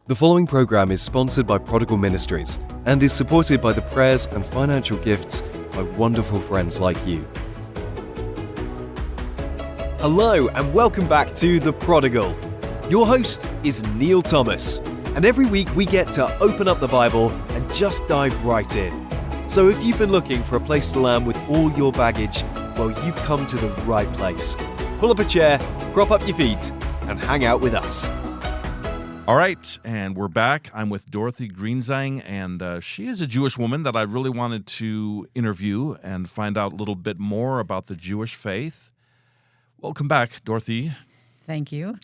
The following program is sponsored by Prodigal Ministries and is supported by the prayers and financial gifts by wonderful friends like you. Hello and welcome back to The Prodigal. Your host is Neil Thomas, and every week we get to open up the Bible and just dive right in. So if you've been looking for a place to land with all your baggage, well, you've come to the right place. Pull up a chair, prop up your feet, and hang out with us. All right, and we're back. I'm with Dorothy Greenzang, and she is a Jewish woman that I really wanted to interview and find out a little bit more about the Jewish faith. Welcome back, Dorothy. Thank you.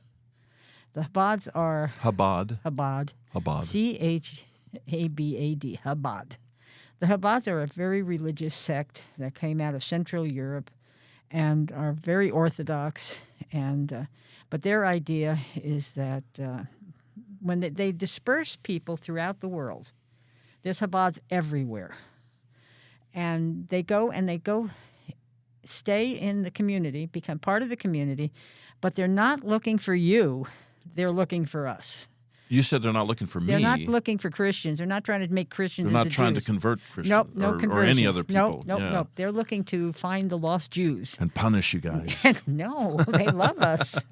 The Chabads are... Chabad. C-H-A-B-A-D, Chabad. The Chabads are a very religious sect that came out of Central Europe and are very orthodox. But their idea is that when they disperse people throughout the world, there's Chabads everywhere. And they go stay in the community, become part of the community, but they're not looking for you. They're looking for us. You said they're not looking for me. They're not looking for Christians. They're not trying to make Christians into Jews. They're not trying to convert Christians no conversion. or any other people. Nope. They're looking to find the lost Jews. And punish you guys. No, they love us.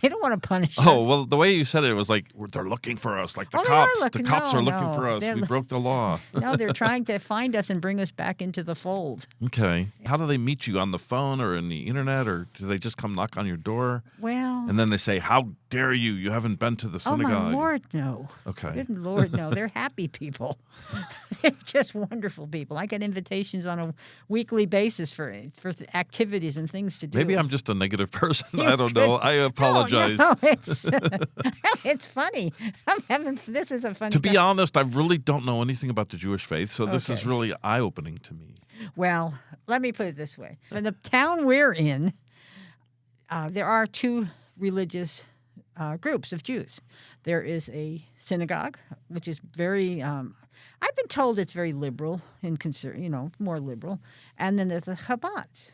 They don't want to punish us. Oh, well, the way you said it was like, they're looking for us. Like the cops. The cops are looking for us. We broke the law. No, they're trying to find us and bring us back into the fold. Okay. How do they meet you? On the phone or in the internet? Or do they just come knock on your door? Well. And then they say, how dare you? You haven't been to the synagogue. Oh, my Lord, no. Okay. Good Lord, no. They're happy people. They're just wonderful people. I get invitations on a weekly basis for activities and things to do. Maybe I'm just a negative person. I don't know. I apologize. No, it's funny. This is a funny. To be honest, I really don't know anything about the Jewish faith, so this is really eye-opening to me. Well, let me put it this way. In the town we're in, there are two religious groups of Jews. There is a synagogue, which is very, I've been told it's very liberal, more liberal. And then there's the Chabads.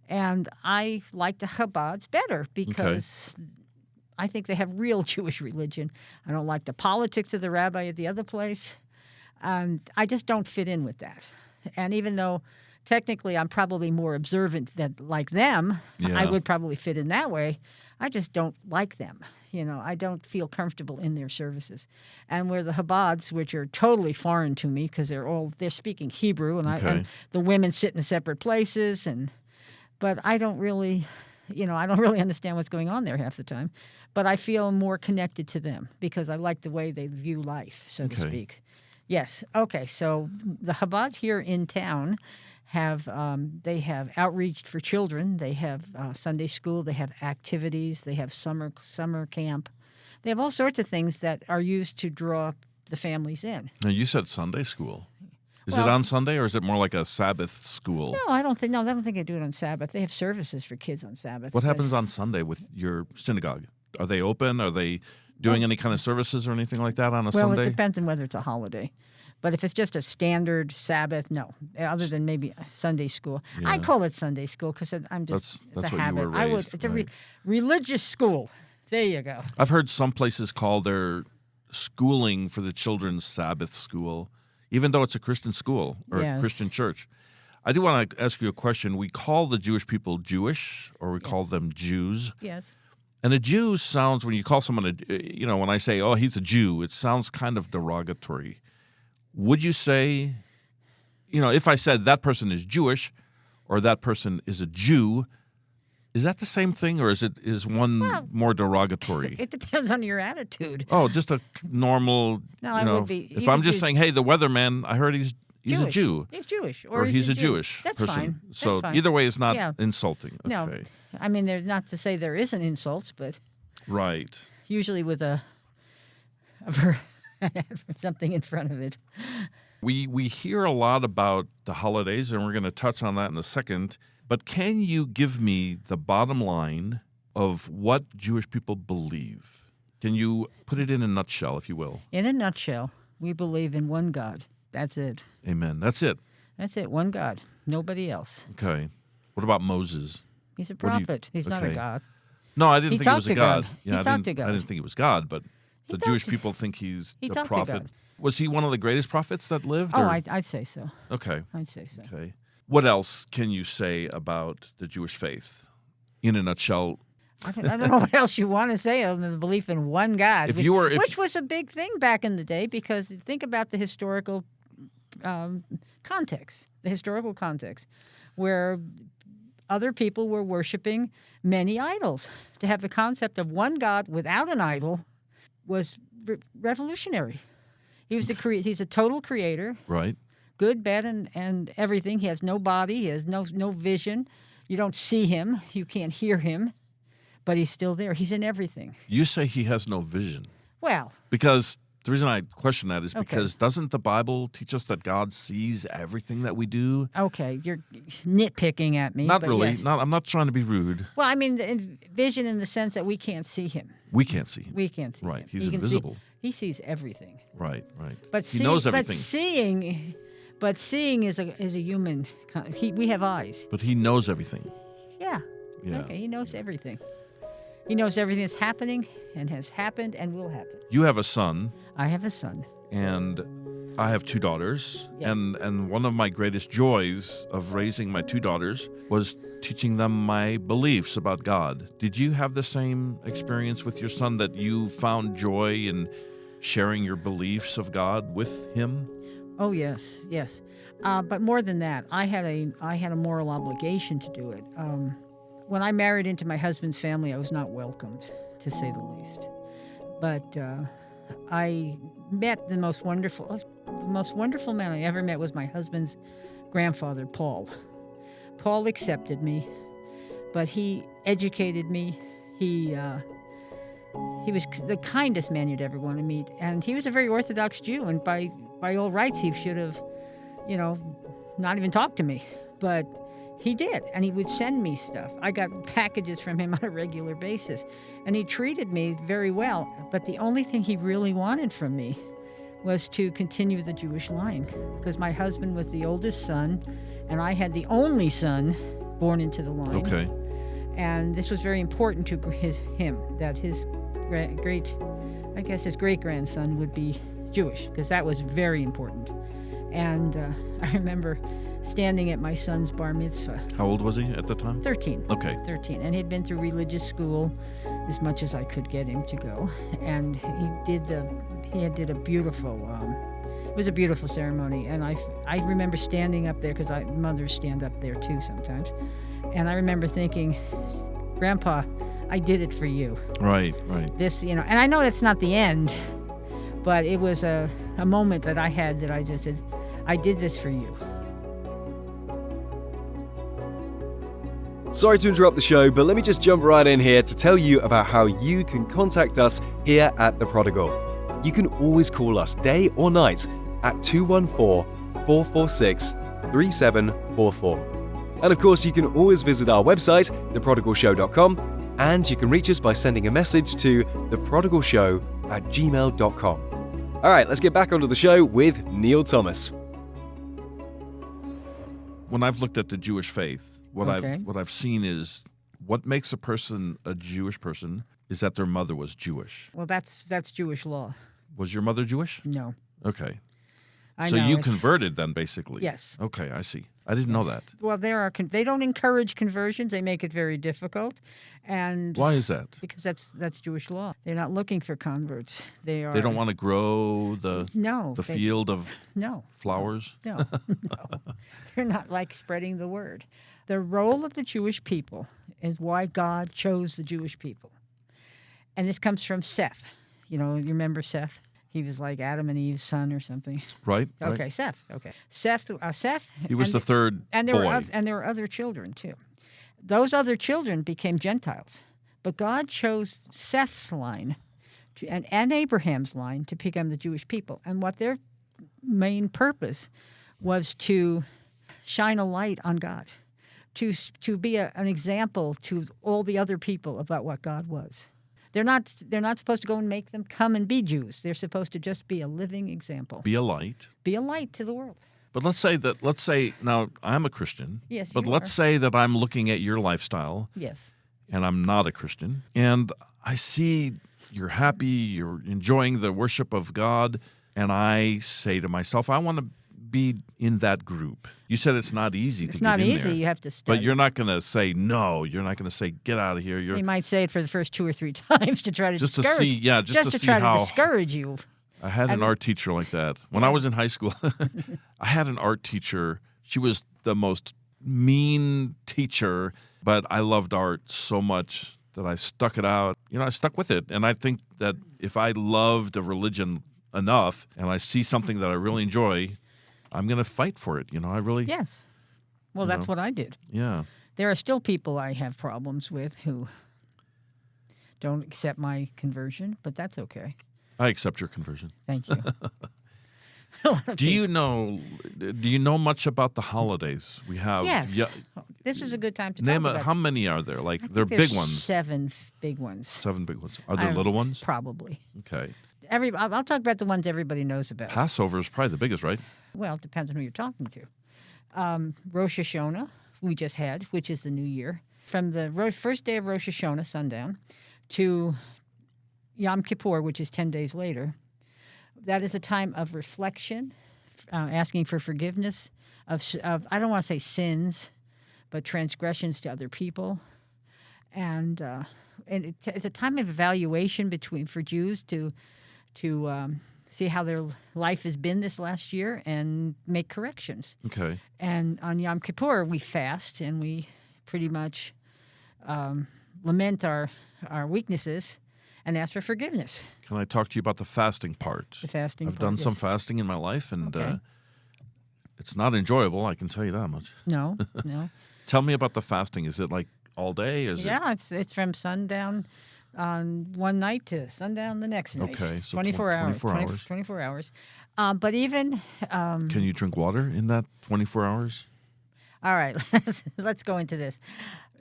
And I like the Chabads better because I think they have real Jewish religion. I don't like the politics of the rabbi at the other place. I just don't fit in with that. And even though technically I'm probably more observant than like them, I would probably fit in that way, I just don't like them. I don't feel comfortable in their services. And where the Chabads, which are totally foreign to me because they're speaking Hebrew, and the women sit in separate places, but I don't really, I don't really understand what's going on there half the time. But I feel more connected to them because I like the way they view life, so to speak. Yes. Okay. So the Chabads here in town have outreach for children. They have Sunday school. They have activities. They have summer camp. They have all sorts of things that are used to draw the families in. Now, you said Sunday school. Is it on Sunday or is it more like a Sabbath school? No, I don't think they do it on Sabbath. They have services for kids on Sabbath. What happens on Sunday with your synagogue? Are they open? Are they doing any kind of services or anything like that on a Sunday? Well, it depends on whether it's a holiday. But if it's just a standard Sabbath, no. Other than maybe a Sunday school. I call it Sunday school because I'm just that's the what habit. You were raised, it's a religious school. There you go. I've heard some places call their schooling for the children's Sabbath school, even though it's a Christian school or a Christian church. I do want to ask you a question. We call the Jewish people Jewish, or we call them Jews. Yes. And a Jew sounds, when you call someone, when I say, oh, he's a Jew, it sounds kind of derogatory. Would you say, if I said that person is Jewish or that person is a Jew, is that the same thing or is one more derogatory? It depends on your attitude. Oh, just a normal, it would be. If I'm just saying, hey, the weatherman, I heard he's a Jew. He's Jewish. Or he's a Jewish That's person. Fine. So That's fine. Either way is not insulting. Okay. No. I mean, there's not to say there isn't insults, but right. Usually with a something in front of it. We hear a lot about the holidays, and we're going to touch on that in a second. But can you give me the bottom line of what Jewish people believe? Can you put it in a nutshell, if you will? In a nutshell, we believe in one God. That's it. Amen. That's it. That's it. One God. Nobody else. Okay. What about Moses? He's a prophet. He's not a God. No, I didn't He think he was talked a to god. God. Yeah, He I talked didn't, to God. I didn't think he was God, but the talked Jewish to- people think he's he a talked to prophet. God. Was he one of the greatest prophets that lived? Oh, or- I'd say so. Okay. I'd say so. Okay. What else can you say about the Jewish faith? In a nutshell, I don't know what else you want to say other than the belief in one God, If you were- if- which was a big thing back in the day because think about the historical context, where other people were worshiping many idols. To have the concept of one God without an idol was revolutionary. He was he's a total creator, right? good, bad, and everything. He has no body. He has no vision. You don't see him. You can't hear him, but he's still there. He's in everything. You say he has no vision. Well, Because the reason I question that is Okay. because doesn't the Bible teach us that God sees everything that we do? okay, you're nitpicking at me. Not but really. yes. I'm not trying to be rude. Well, I mean, vision in the sense that we can't see him. We can't see him. We can't see Right. him. He's He can see- invisible. he sees everything. Right. Right. But he knows everything. But seeing is a human. We have eyes. But he knows everything. Yeah. Yeah. Okay. He knows everything. He knows everything that's happening and has happened and will happen. You have a son, I have a son. and I have two daughters. Yes. And one of my greatest joys of raising my two daughters was teaching them my beliefs about God. Did you have the same experience with your son, that you found joy in sharing your beliefs of God with him? Oh yes, yes. But more than that, I had a moral obligation to do it. When I married into my husband's family, I was not welcomed, to say the least. But I met the most wonderful man I ever met was my husband's grandfather, Paul. Paul accepted me, but he educated me. He was the kindest man you'd ever want to meet, and he was a very Orthodox Jew, and by all rights he should have, not even talked to me, but he did, and he would send me stuff. I got packages from him on a regular basis, and he treated me very well, but the only thing he really wanted from me was to continue the Jewish line, because my husband was the oldest son, and I had the only son born into the line. Okay. And this was very important to him, that his great-grandson would be Jewish, because that was very important. And I remember standing at my son's bar mitzvah. How old was he at the time? 13. Okay. 13. And he'd been through religious school as much as I could get him to go. And he did a beautiful, it was a beautiful ceremony. And I remember standing up there, because mothers stand up there too sometimes. And I remember thinking, Grandpa, I did it for you. Right, right. This, and I know that's not the end, but it was a moment that I had that I just said, I did this for you. Sorry to interrupt the show, but let me just jump right in here to tell you about how you can contact us here at The Prodigal. You can always call us day or night at 214-446-3744. And of course, you can always visit our website, theprodigalshow.com, and you can reach us by sending a message to theprodigalshow@gmail.com. All right, let's get back onto the show with Neil Thomas. When I've looked at the Jewish faith, what Okay. I've seen is what makes a person a Jewish person is that their mother was Jewish. Well, that's Jewish law. Was your mother Jewish? No. Okay. I So know, you it's- converted then, basically? Yes. Okay, I see. I didn't know that. Well, they don't encourage conversions. They make it very difficult, and Why is that? because that's Jewish law. They're not looking for converts. They They don't want to grow the they- field of No, flowers? no. They're not like spreading the word. The role of the Jewish people is why God chose the Jewish people, and this comes from Seth. You remember Seth? He was like Adam and Eve's son or something. Right? Okay, Right. Seth. Okay, Seth. He was and- the third and there boy. were other children too. Those other children became Gentiles, but God chose Seth's line and Abraham's line to become the Jewish people. And what their main purpose was to shine a light on God, to be an example to all the other people about what God was. They're not supposed to go and make them come and be Jews. They're supposed to just be a living example. Be a light. Be a light to the world. But let's say now I'm a Christian. Yes, But you let's are. say that I'm looking at your lifestyle Yes. and I'm not a Christian, and I see you're happy, you're enjoying the worship of God, and I say to myself, I want to be in that group. You said it's not easy to It's get not in easy. there. You have to study. But you're not going to say no. You're not going to say get out of here. You might say it for the first 2 or 3 times to try to just to discourage. see, yeah, just to see try how to discourage you. I had an art teacher like that. When I was in high school, I had an art teacher. She was the most mean teacher, but I loved art so much that I stuck it out. I stuck with it. And I think that if I loved a religion enough and I see something that I really enjoy, I'm going to fight for it. I really. Yes. Well, that's what I did. Yeah. There are still people I have problems with who don't accept my conversion, but that's okay. I accept your conversion. Thank you. Do you know much about the holidays we have? Yes. Yeah. This is a good time to Name talk about. how many are there? I think they're there's big ones. 7 big ones. 7 big ones. Are there little ones? Probably. Okay. I'll talk about the ones everybody knows about. Passover is probably the biggest, right? Well, it depends on who you're talking to. Rosh Hashanah, we just had, which is the new year. From the first day of Rosh Hashanah, sundown, to Yom Kippur, which is 10 days later, that is a time of reflection, asking for forgiveness of I don't want to say sins, but transgressions to other people. And it's a time of evaluation for Jews to see how their life has been this last year and make corrections. Okay. And on Yom Kippur, we fast and we pretty much lament our weaknesses and ask for forgiveness. Can I talk to you about the fasting part? The fasting I've part, done some yes. fasting in my life, and Okay. it's not enjoyable, I can tell you that much. No. Tell me about the fasting. Is it like all day? Yeah, it's from sundown on one night to sundown the next night. Okay, so 24 hours. 24 hours. 24 hours. But even... Can you drink water in that 24 hours? All right, let's go into this.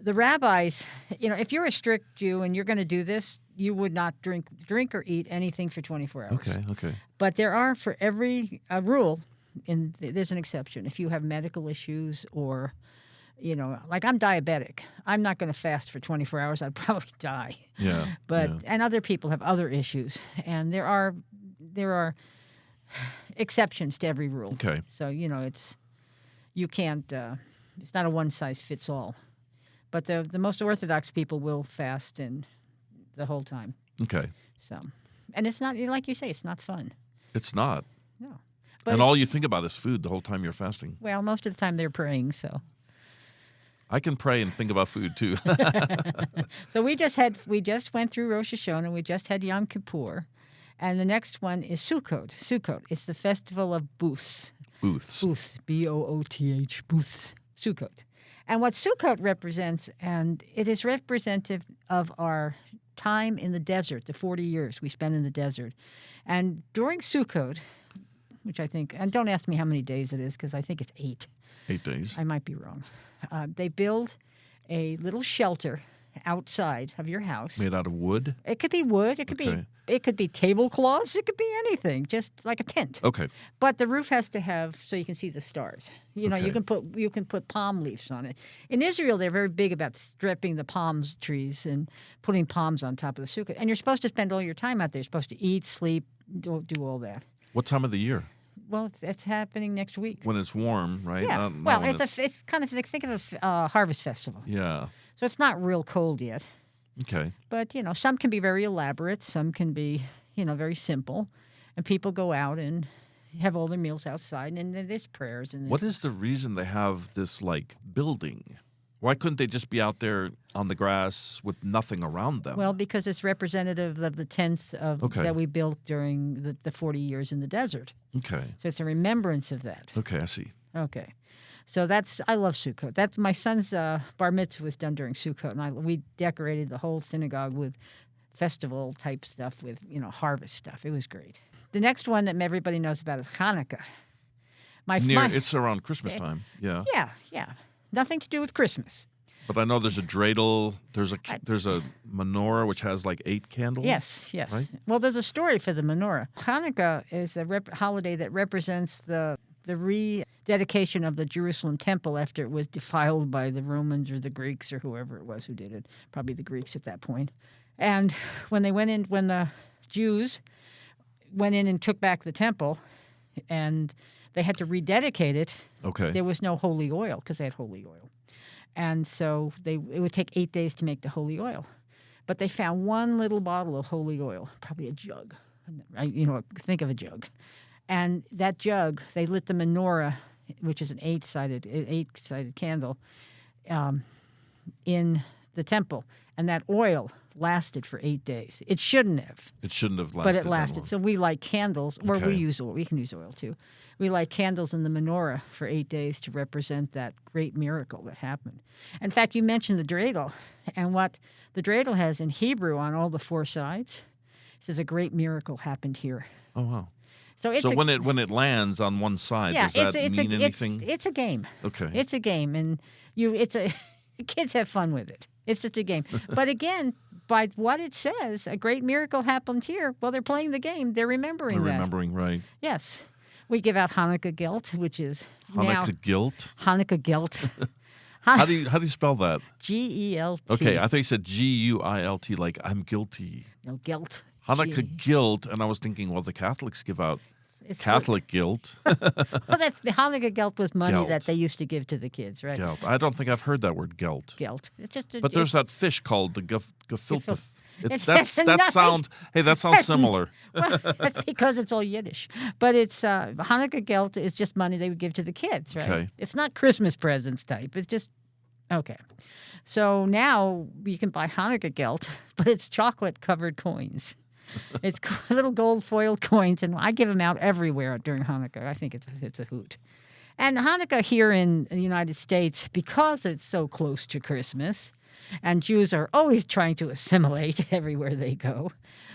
The rabbis, if you're a strict Jew and you're going to do this, you would not drink or eat anything for 24 hours. Okay. But there are, for every rule, there's an exception. If you have medical issues or, like I'm diabetic, I'm not going to fast for 24 hours. I'd probably die. Yeah. And other people have other issues, and there are exceptions to every rule. Okay. So you can't. It's not a one size fits all. But the most Orthodox people will fast and the whole time. Okay. So, and it's not, like you say, it's not fun. It's not. No. But And all you think about is food the whole time you're fasting. well, most of the time they're praying. So I can pray and think about food too. So we just went through Rosh Hashanah. We just had Yom Kippur, and the next one is Sukkot. Sukkot. It's the festival of booths. Booths. Booths. Booth. Booths. Sukkot. And what Sukkot represents, and it is representative of our time in the desert, the 40 years we spent in the desert. And during Sukkot, which I think, and don't ask me how many days it is because I think it's 8. 8 days. I might be wrong. They build a little shelter outside of your house. Made out of wood? It could be wood. It could be tablecloths. It could be anything, just like a tent. Okay. But the roof has to have so you can see the stars. Okay. You can put palm leaves on it. In Israel, they're very big about stripping the palm trees and putting palms on top of the sukkah. And you're supposed to spend all your time out there. You're supposed to eat, sleep, do all that. What time of the year? Well, it's happening next week. When it's warm, right? Yeah. Not Well, when it's kind of think of a harvest festival. Yeah. So it's not real cold yet. Okay. But, some can be very elaborate. Some can be, very simple. And people go out and have all their meals outside. And then there's prayers. And What is the reason they have this, building? Why couldn't they just be out there on the grass with nothing around them? Well, because it's representative of the tents Okay. that we built during the 40 years in the desert. Okay. So it's a remembrance of that. Okay, I see. Okay. So I love Sukkot. That's my son's bar mitzvah was done during Sukkot, and we decorated the whole synagogue with festival type stuff, with harvest stuff. It was great. The next one that everybody knows about is Hanukkah. It's around Christmas time. Yeah. Yeah. Nothing to do with Christmas. But I know there's a dreidel. There's a menorah which has 8 candles. Yes. Right? Well, there's a story for the menorah. Hanukkah is a holiday that represents the the rededication of the Jerusalem temple after it was defiled by the Romans or the Greeks or whoever it was who did it, probably the Greeks at that point. And when the Jews went in and took back the temple and they had to rededicate it, Okay. there was no holy oil because they had holy oil. And so it would take 8 days to make the holy oil. But they found one little bottle of holy oil, probably a jug. Think of a jug. And that jug, they lit the menorah, which is an eight-sided candle, in the temple. And that oil lasted for 8 days. It shouldn't have. It shouldn't have lasted. But it that lasted. long. So we light candles, or Okay. we use oil. We can use oil too. We light candles in the menorah for 8 days to represent that great miracle that happened. In fact, you mentioned the dreidel, and what the dreidel has in Hebrew on all the four sides says a great miracle happened here. Oh wow. So it's So when it lands on one side, does that mean anything? It's a game. Okay. It's a game, and kids have fun with it. It's just a game. But again, by what it says, a great miracle happened here. Well, they're playing the game. They're remembering that. Remembering, right. Yes. We give out Hanukkah Gelt, which is now Hanukkah guilt. Hanukkah Gelt. How do you spell that? G-E-L-T. Okay, I thought you said G-U-I-L-T, like I'm guilty. No, Gelt. Hanukkah guilt, and I was thinking, well, the Catholics give out It's Catholic guilt. Well, that's the Hanukkah Gelt was money Gelt. that they used to give to the kids, right? Gelt. I don't think I've heard that word gelt. Gelt. It's just But there's that fish called the gefilte. It That has nothing- sounds similar. Well, that's because it's all Yiddish. But it's Hanukkah Gelt is just money they would give to the kids, right? Okay. It's not Christmas presents type. It's just okay. So now you can buy Hanukkah Gelt, but it's chocolate-covered coins. It's little gold foiled coins, and I give them out everywhere during Hanukkah. I think it's a hoot. And Hanukkah here in the United States, because it's so close to Christmas, and Jews are always trying to assimilate everywhere they go,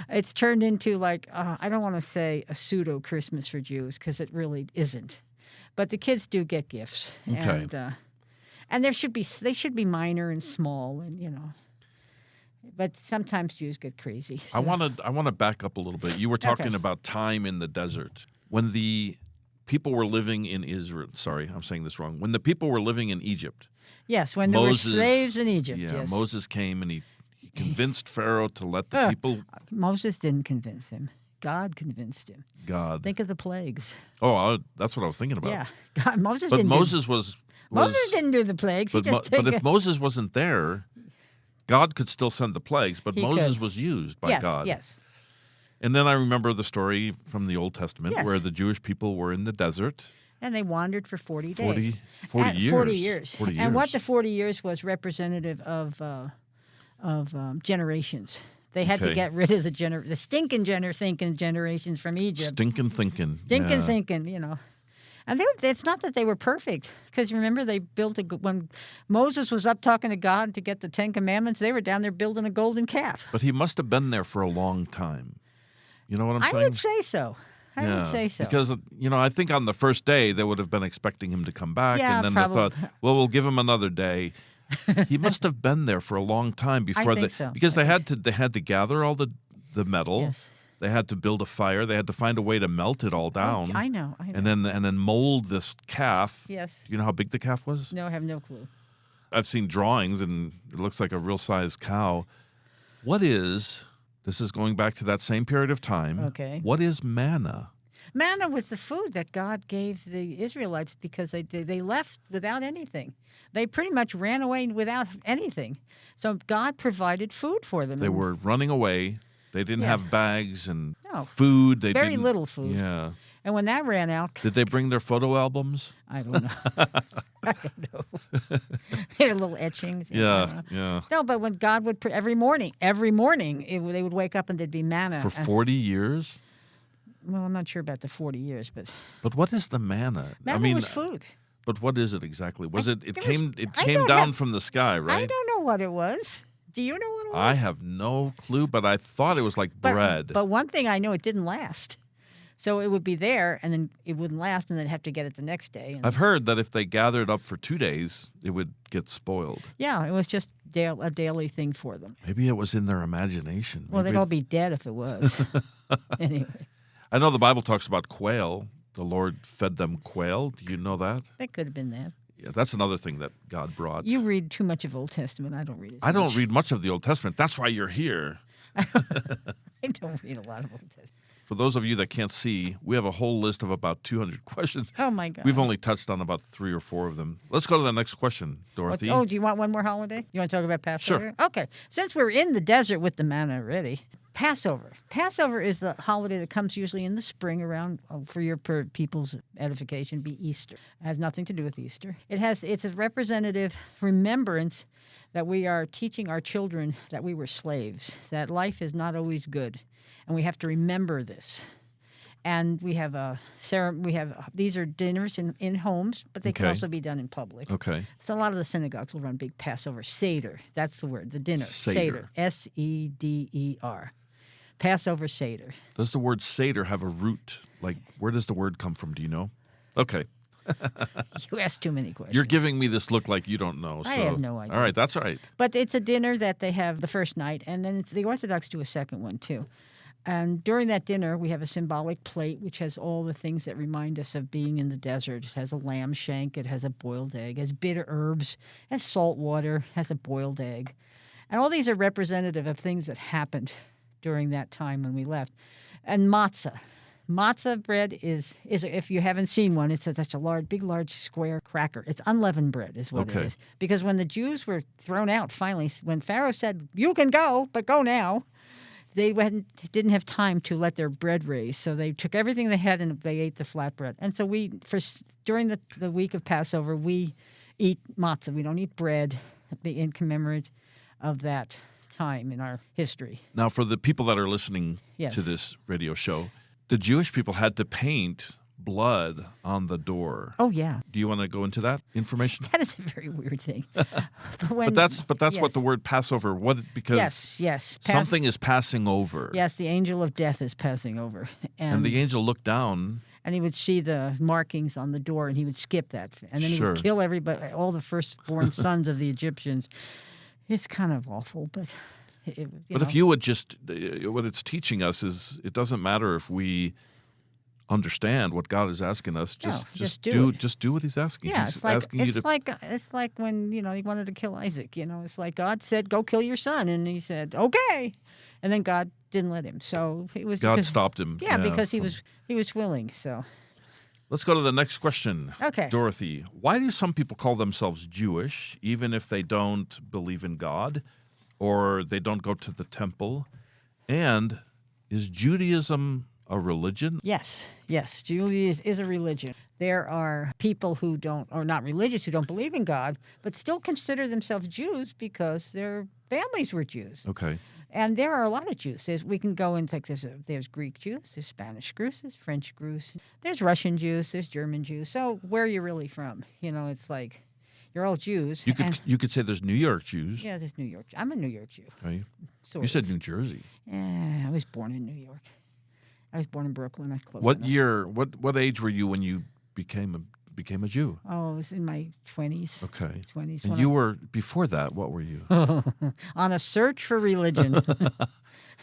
it's turned into like, I don't want to say a pseudo-Christmas for Jews, because it really isn't. But the kids do get gifts. Okay. And they should be minor and small, and but sometimes Jews get crazy. I so- want to back up a little bit. You were talking Okay. about time in the desert. When the people were living in Israel, sorry, I'm saying this wrong. When the people were living in Egypt, Yes, when there were Moses- slaves in Egypt. yeah, Yes. Moses came and he convinced Pharaoh to let the people. Moses didn't convince him. God convinced him. God. Think of the plagues. That's what I was thinking about. Yeah, God, Moses But didn't. Moses was. Moses didn't do the plagues. He But, just but took if Moses wasn't there, God could still send the plagues. But He Moses could. was used by yes, God. Yes. And then I remember the story from the Old Testament Yes. where the Jewish people were in the desert. And they wandered for 40 days. 40 And years. 40 years. 40 And what years. the 40 years was representative of generations. They had to Okay. get rid of the stinking thinking generations from Egypt. Stinking thinking. Stinking yeah. thinking. And it's not that they were perfect, because remember they built when Moses was up talking to God to get the 10 Commandments, they were down there building a golden calf. But he must have been there for a long time. You know what I'm I saying? would say so. I would say so. Because, I think on the first day they would have been expecting him to come back. Yeah, and then probably. they thought, well, we'll give him another day. He must have been there for a long time before think so. because they had to gather all the metal. Yes. They had to build a fire. They had to find a way to melt it all down. I know. And then mold this calf. Yes. You know how big the calf was? No, I have no clue. I've seen drawings, and it looks like a real size cow. This is going back to that same period of time. Okay. What is manna? Manna was the food that God gave the Israelites because they left without anything. They pretty much ran away without anything. So God provided food for them. They were running away. They didn't Yeah. have bags and No. food. They Very didn't- little food. Yeah. And when that ran out, Did they bring their photo albums? I don't know. I don't know. They had little etchings. I don't know. Yeah. No, but when God would every morning, they would wake up and there'd be manna. For 40 years? Well, I'm not sure about the 40 years, but But what is the manna? manna was food. But what is it exactly? Was it there was- came I came don't down have- from the sky, I right? don't know what it was. Do you know what it was? I have no clue, but I thought it was like bread. But one thing I know, it didn't last. So it would be there, and then it wouldn't last, and they'd have to get it the next day. And I've heard that if they gathered up for 2 days, it would get spoiled. yeah, it was just a daily thing for them. Maybe it was in their imagination. Well, Maybe they'd all be dead if it was. Anyway. I know the Bible talks about quail. the Lord fed them quail. Do you know that? That could have been that. Yeah, that's another thing that God brought. You read too much of Old Testament. I don't read it. I don't read much of the Old Testament. That's why you're here. I don't read a lot of Old Testament. For those of you that can't see, we have a whole list of about 200 questions. Oh, my God. We've only touched on about 3 or 4 of them. Let's go to the next question, Dorothy. Do you want one more holiday? You want to talk about Passover? Sure. Okay. Since we're in the desert with the manna already, Passover. Passover is the holiday that comes usually in the spring around, for people's edification, be Easter. It has nothing to do with Easter. It's a representative remembrance that we are teaching our children that we were slaves, that life is not always good, and we have to remember this. And we have these are dinners in homes, but they can also be done in public. Okay. So a lot of the synagogues will run big Passover Seder. That's the word, the dinner. Seder. Seder. Passover Seder. Does the word Seder have a root? Like, where does the word come from? Do you know? Okay. You asked too many questions. You're giving me this look like you don't know. So. I have no idea. All right, that's all right. But it's a dinner that they have the first night, and then the Orthodox do a second one, too. And during that dinner, we have a symbolic plate which has all the things that remind us of being in the desert. It has a lamb shank. It has a boiled egg. It has bitter herbs. It has salt water. It has a boiled egg. And all these are representative of things that happened during that time when we left. And matzah. Matzah bread is if you haven't seen one, it's such a big, large square cracker. It's unleavened bread is what it is. Because when the Jews were thrown out, finally, when Pharaoh said, "You can go, but go now," they didn't have time to let their bread raise. So they took everything they had and they ate the flatbread. And so during the week of Passover, we eat matzah. We don't eat bread in commemorate of that time in our history. Now, for the people that are listening to this radio show, the Jewish people had to paint blood on the door. Oh, yeah. Do you want to go into that information? That is a very weird thing. But that's what the word Passover, because yes. Something is passing over. Yes, the angel of death is passing over. And the angel looked down. And he would see the markings on the door, and he would skip that. And then he would kill everybody, all the firstborn sons of the Egyptians. It's kind of awful, but... if you would just, what it's teaching us is it doesn't matter if we understand what God is asking us. Just do what He's asking. Yeah, He's it's like when he wanted to kill Isaac. It's like God said, "Go kill your son," and he said, "Okay," and then God didn't let him. So it was God stopped him. Yeah, because he was willing. So let's go to the next question. Okay, Dorothy, why do some people call themselves Jewish even if they don't believe in God? Or they don't go to the temple. And is Judaism a religion? Yes. Judaism is a religion. There are people who are not religious, who don't believe in God, but still consider themselves Jews because their families were Jews. Okay. And there are a lot of Jews. We can go and take there's Greek Jews, there's Spanish Jews, there's French Jews, there's Russian Jews, there's German Jews. So where are you really from? It's like... You're all Jews. You could say there's New York Jews. Yeah, there's New York. I'm a New York Jew. Are you? You said New Jersey. Yeah, I was born in New York. I was born in Brooklyn. That's close What enough. year? What age were you when you became a Jew? Oh, I was in my 20s. Okay. 20s. And you were before that. What were you? On a search for religion.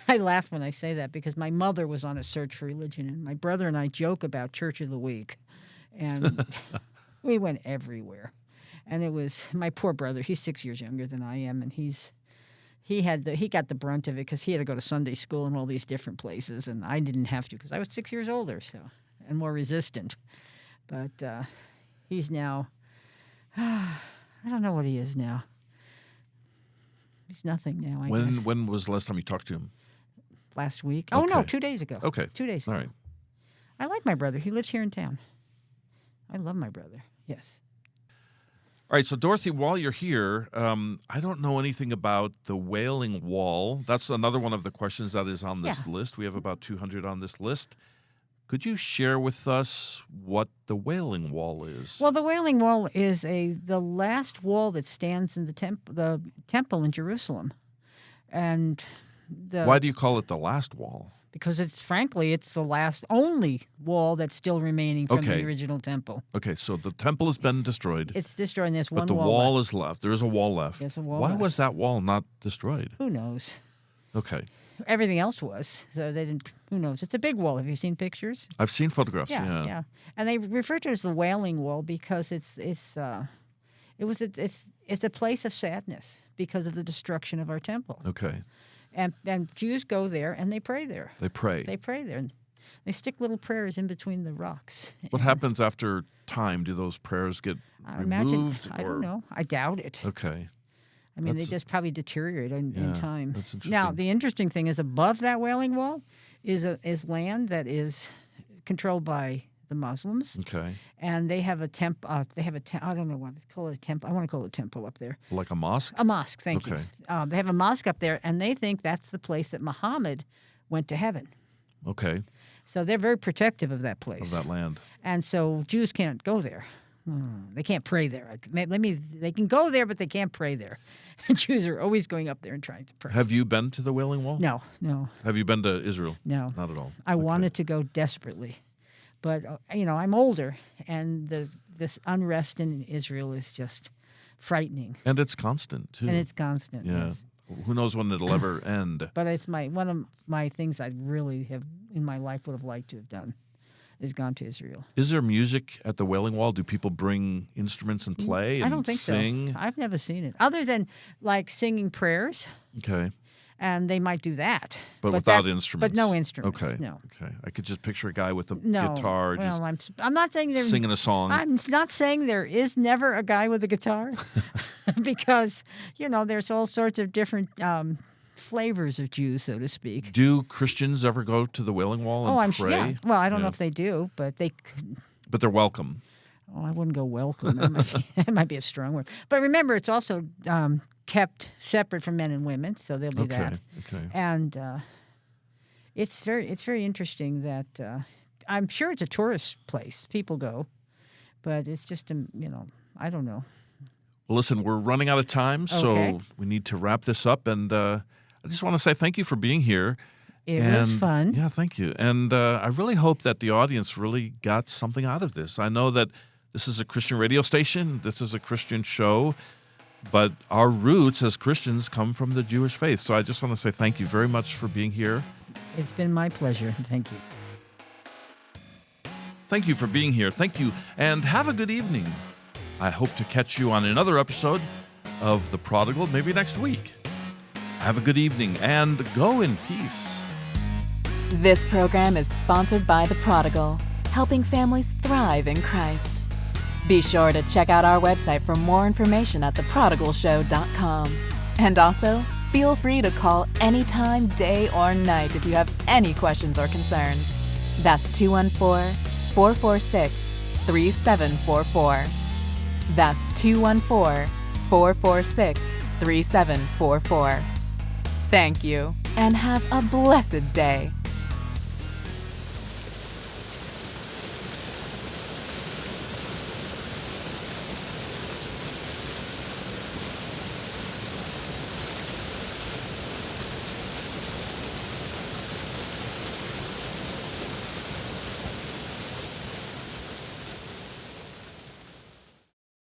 I laugh when I say that because my mother was on a search for religion, and my brother and I joke about Church of the Week, and we went everywhere. And it was my poor brother. He's 6 years younger than I am, and he got the brunt of it because he had to go to Sunday school in all these different places, and I didn't have to because I was 6 years older, and more resistant. But he's now, I don't know what he is now. He's nothing now. I guess. When was the last time you talked to him? Last week. Oh no, 2 days ago. Okay, 2 days ago. All right. I like my brother. He lives here in town. I love my brother. Yes. All right, so Dorothy, while you're here, I don't know anything about the Wailing Wall. That's another one of the questions that is on this list. We have about 200 on this list. Could you share with us what the Wailing Wall is? Well, the Wailing Wall is the last wall that stands in the temple in Jerusalem, and why do you call it the last wall? Because it's the last only wall that's still remaining from the original temple. Okay, so the temple has been destroyed. It's destroyed, and there's one wall. But the wall wall is left. There is a wall left. There's a wall Why left. was that wall not destroyed? Who knows? Okay. everything else was. So they didn't. Who knows? It's a big wall. Have you seen pictures? I've seen photographs. Yeah. And they refer to it as the Wailing Wall because it's a place of sadness because of the destruction of our temple. Okay. And Jews go there and they pray there. They pray. They pray there. And they stick little prayers in between the rocks. What happens after time? Do those prayers get removed? I don't know. I doubt it. Okay. I mean, they just probably deteriorate in time. That's interesting. Now, the interesting thing is above that Wailing Wall is land that is controlled by the Muslims. Okay. And they have a temple. I don't know what to call it, a temple. I want to call it a temple up there. Like a mosque? A mosque, thank you. Okay. They have a mosque up there, and they think that's the place that Muhammad went to heaven. Okay. So they're very protective of that place. Of that land. And so Jews can't go there. They can't pray there. They can go there, but they can't pray there. Jews are always going up there and trying to pray. Have you been to the Wailing Wall? No. Have you been to Israel? No. Not at all. I wanted to go desperately. But, I'm older, and this unrest in Israel is just frightening. And it's constant, too. And it's constant, Yeah. yes. Who knows when it'll ever end? But it's one of my things I really have in my life would have liked to have done is gone to Israel. Is there music at the Wailing Wall? Do people bring instruments and play and I don't think sing? so. I've never seen it. Other than like singing prayers, Okay. and they might do that. But without instruments? But no instruments. Okay. No. Okay. I could just picture a guy with a No. guitar Well, just I'm not saying there's singing a song. I'm not saying there is never a guy with a guitar because, there's all sorts of different flavors of Jews, so to speak. Do Christians ever go to the Wailing Wall and I'm pray? sure. Yeah. Well, I don't know if they do, but they could. But they're welcome. Oh, I wouldn't go welcome. That might be a strong word. But remember, it's also kept separate from men and women, so there'll be that. Okay. And it's very interesting that I'm sure it's a tourist place. People go, but it's just I don't know. Well, listen, we're running out of time, Okay. so we need to wrap this up. And I just want to say thank you for being here. It was fun. Yeah, thank you. And I really hope that the audience really got something out of this. I know that this is a Christian radio station. This is a Christian show. But our roots as Christians come from the Jewish faith. So I just want to say thank you very much for being here. It's been my pleasure. Thank you. Thank you for being here. Thank you. And have a good evening. I hope to catch you on another episode of The Prodigal, maybe next week. Have a good evening and go in peace. This program is sponsored by The Prodigal, helping families thrive in Christ. Be sure to check out our website for more information at theprodigalshow.com. And also, feel free to call anytime, day or night if you have any questions or concerns. That's 214-446-3744. That's 214-446-3744. Thank you, and have a blessed day.